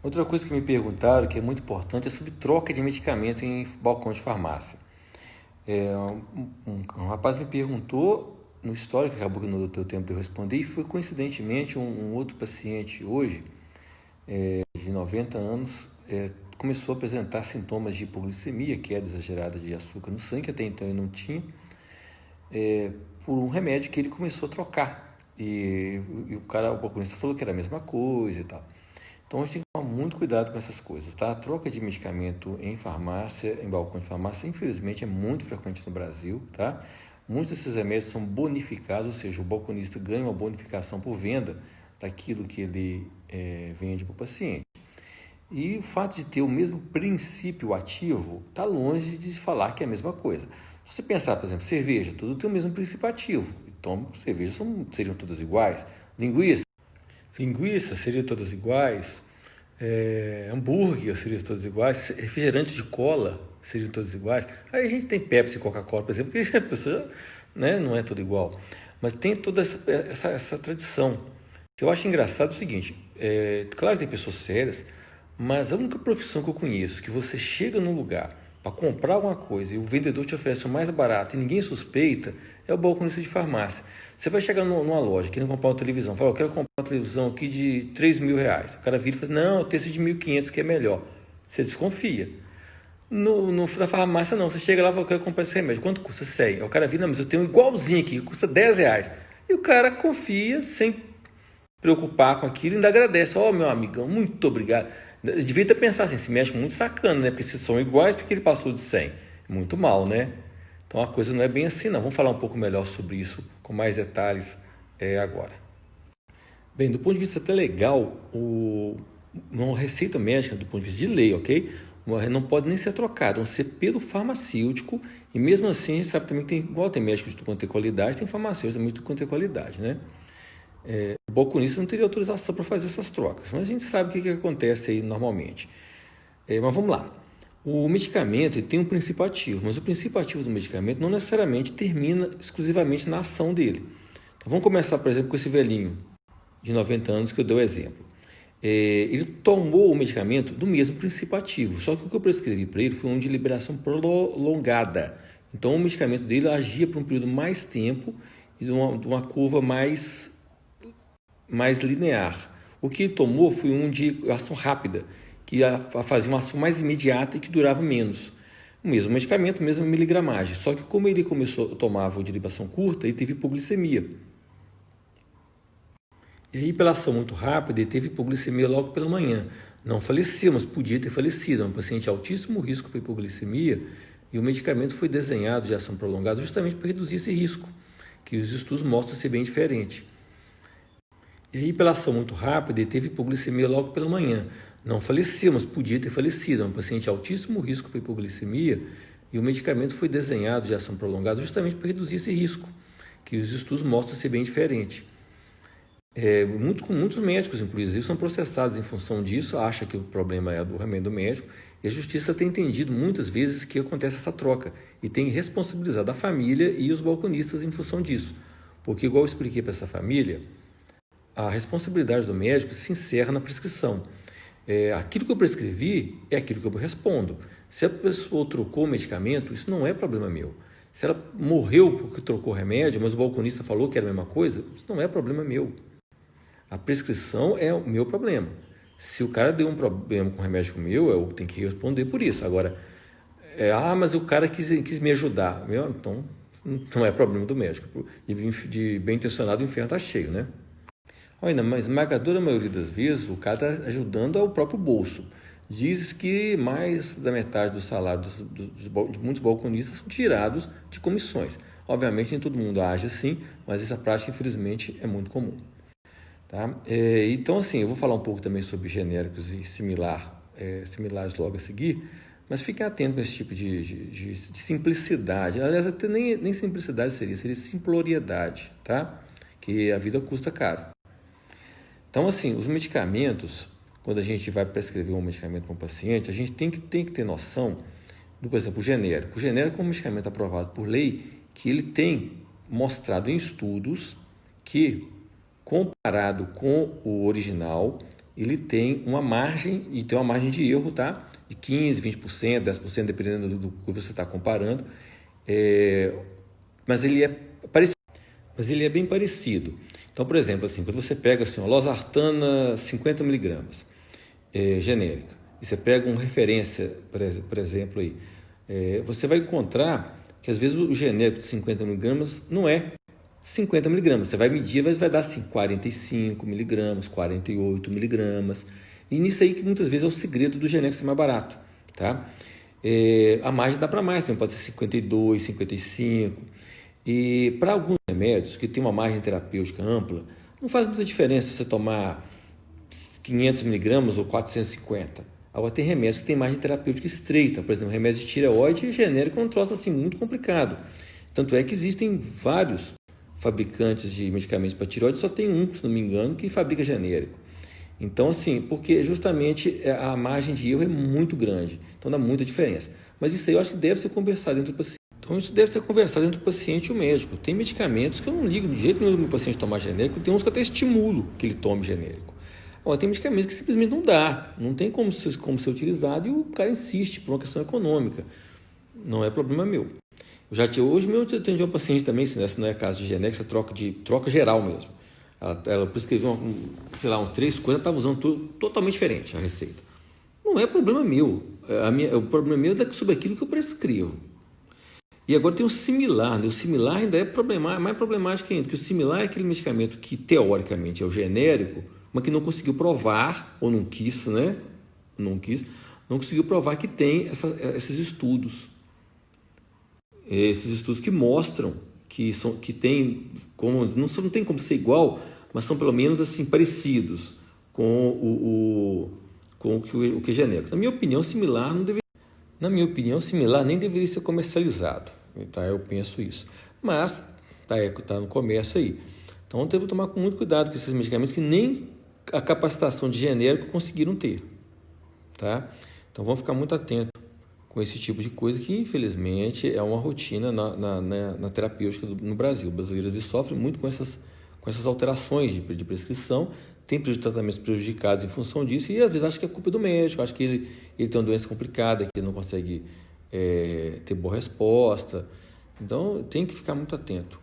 Outra coisa que me perguntaram, que é muito importante, é sobre troca de medicamento em balcão de farmácia. Um rapaz me perguntou no histórico, que acabou que não deu tempo de eu responder, e foi coincidentemente um outro paciente hoje, de 90 anos, começou a apresentar sintomas de hipoglicemia, queda exagerada de açúcar no sangue, que até então ele não tinha, por um remédio que ele começou a trocar. E o balconista falou que era a mesma coisa e tal. Então a gente tem que tomar muito cuidado com essas coisas, tá? A troca de medicamento em farmácia, em balcão de farmácia, infelizmente é muito frequente no Brasil, tá? Muitos desses remédios são bonificados, ou seja, o balconista ganha uma bonificação por venda daquilo que ele vende para o paciente. E o fato de ter o mesmo princípio ativo está longe de falar que é a mesma coisa. Se você pensar, por exemplo, cerveja, tudo tem o mesmo princípio ativo. Então, cervejas seriam todas iguais. Linguiça seriam todas iguais. Hambúrguer seriam todas iguais. Refrigerante de cola seriam todos iguais. Aí a gente tem Pepsi e Coca-Cola, por exemplo, que a pessoa não é tudo igual. Mas tem toda essa tradição. Eu acho engraçado o seguinte, claro que tem pessoas sérias, mas a única profissão que eu conheço que você chega num lugar para comprar alguma coisa e o vendedor te oferece o mais barato e ninguém suspeita, é o balconista de farmácia. Você vai chegar numa loja querendo comprar uma televisão, fala, eu quero comprar uma televisão aqui de R$ 3.000. O cara vira e fala, não, eu tenho esse de 1.500 que é melhor. Você desconfia. Na farmácia não, você chega lá e fala, eu quero comprar esse remédio, quanto custa? 100. Aí o cara vira, não, mas eu tenho um igualzinho aqui, que custa R$ 10. E o cara confia sem preocupar com aquilo e ainda agradece. Meu amigão, muito obrigado. Devia ter pensado assim, esse médico muito sacana, né? Porque se são iguais, porque ele passou de 100. Muito mal, né? Então a coisa não é bem assim, não. Vamos falar um pouco melhor sobre isso, com mais detalhes agora. Bem, do ponto de vista até legal, uma receita médica, do ponto de vista de lei, ok? Não pode nem ser trocada, não ser pelo farmacêutico, e mesmo assim a gente sabe também que tem médicos de tudo quanto é qualidade, tem farmacêuticos também de tudo quanto é qualidade, né? O balconista não teria autorização para fazer essas trocas, mas a gente sabe o que acontece aí normalmente. Mas vamos lá. O medicamento tem um princípio ativo, mas o princípio ativo do medicamento não necessariamente termina exclusivamente na ação dele. Então vamos começar, por exemplo, com esse velhinho de 90 anos que eu dei o exemplo. Ele tomou o medicamento do mesmo princípio ativo, só que o que eu prescrevi para ele foi um de liberação prolongada. Então o medicamento dele agia por um período mais tempo e de uma curva mais linear. O que ele tomou foi um de ação rápida, que fazia uma ação mais imediata e que durava menos. O mesmo medicamento, mesma miligramagem, só que como ele tomava o de liberação curta, ele teve hipoglicemia. E aí, pela ação muito rápida, ele teve hipoglicemia logo pela manhã. Não faleceu, mas podia ter falecido. É um paciente de altíssimo risco para hipoglicemia e o medicamento foi desenhado de ação prolongada justamente para reduzir esse risco, que os estudos mostram ser bem diferente. E aí, pela ação muito rápida, ele teve hipoglicemia logo pela manhã. Não faleceu, mas podia ter falecido. É um paciente de altíssimo risco para hipoglicemia e o medicamento foi desenhado de ação prolongada justamente para reduzir esse risco, que os estudos mostram ser bem diferente. Muitos médicos, inclusive, são processados em função disso, acham que o problema é do remédio médico, e a justiça tem entendido muitas vezes que acontece essa troca e tem responsabilizado a família e os balconistas em função disso. Porque, igual eu expliquei para essa família, a responsabilidade do médico se encerra na prescrição. Aquilo que eu prescrevi é aquilo que eu respondo. Se a pessoa trocou o medicamento, isso não é problema meu. Se ela morreu porque trocou o remédio, mas o balconista falou que era a mesma coisa, isso não é problema meu. A prescrição é o meu problema. Se o cara deu um problema com o remédio meu, eu tenho que responder por isso. Agora, mas o cara quis me ajudar. Então, não é problema do médico. De bem intencionado, o inferno está cheio, né? Olha, mas a esmagadora maioria das vezes, o cara está ajudando ao próprio bolso. Diz que mais da metade do salário de muitos balconistas são tirados de comissões. Obviamente, nem todo mundo age assim, mas essa prática, infelizmente, é muito comum. Tá? Então, assim, eu vou falar um pouco também sobre genéricos e similares logo a seguir, mas fiquem atentos com esse tipo de simplicidade. Aliás, até nem simplicidade seria simploriedade, tá? Que a vida custa caro. Então, assim, os medicamentos, quando a gente vai prescrever um medicamento para um paciente, a gente tem que ter noção do, por exemplo, o genérico. O genérico é um medicamento aprovado por lei que ele tem mostrado em estudos que, comparado com o original, ele tem uma margem de erro, tá? De 15%, 20%, 10%, dependendo do que você está comparando. Mas ele é parecido. Mas ele é bem parecido. Então, por exemplo, assim, quando você pega assim, uma losartana 50 miligramas, genérica, e você pega uma referência, por exemplo, aí, você vai encontrar que às vezes o genérico de 50 miligramas não é 50 miligramas. Você vai medir, vai dar assim 45 miligramas, 48 miligramas. E nisso aí que muitas vezes é o segredo do genérico ser mais barato, tá? A margem dá para mais, também pode ser 52, 55. E para alguns remédios que tem uma margem terapêutica ampla, não faz muita diferença você tomar 500 miligramas ou 450. Agora tem remédios que tem margem terapêutica estreita, por exemplo, remédio de tireoide genérico é um troço assim muito complicado. Tanto é que existem vários fabricantes de medicamentos para tireoide, só tem um, se não me engano, que fabrica genérico. Então, assim, porque justamente a margem de erro é muito grande, então dá muita diferença. Mas isso aí eu acho que deve ser conversado entre o paciente. Então, isso deve ser conversado entre o paciente e o médico. Tem medicamentos que eu não ligo de jeito nenhum do meu paciente tomar genérico, tem uns que eu até estimulo que ele tome genérico. Agora, tem medicamentos que simplesmente não dá, não tem como ser utilizado e o cara insiste por uma questão econômica. Não é problema meu. Hoje mesmo eu atendi uma paciente também, se não é caso de genérico, você troca geral mesmo. Ela prescreveu, uns 3 coisas, estava usando tudo totalmente diferente a receita. Não é problema meu. O problema meu é sobre aquilo que eu prescrevo. E agora tem o similar, né? O similar ainda é mais problemático ainda, porque o similar é aquele medicamento que teoricamente é o genérico, mas que não conseguiu provar, ou não conseguiu provar que tem esses estudos. Esses estudos que mostram que tem como não tem como ser igual, mas são pelo menos assim parecidos com o que é genérico. Na minha opinião, similar nem deveria ser comercializado, tá? Eu penso isso. Mas tá no comércio aí. Então eu devo tomar com muito cuidado com esses medicamentos que nem a capacitação de genérico conseguiram ter, tá? Então vamos ficar muito atento com esse tipo de coisa que, infelizmente, é uma rotina na terapêutica no Brasil. O brasileiro sofre muito com essas alterações de prescrição, tem tratamentos prejudicados em função disso e, às vezes, acha que é culpa do médico, acha que ele tem uma doença complicada, que ele não consegue ter boa resposta. Então, tem que ficar muito atento.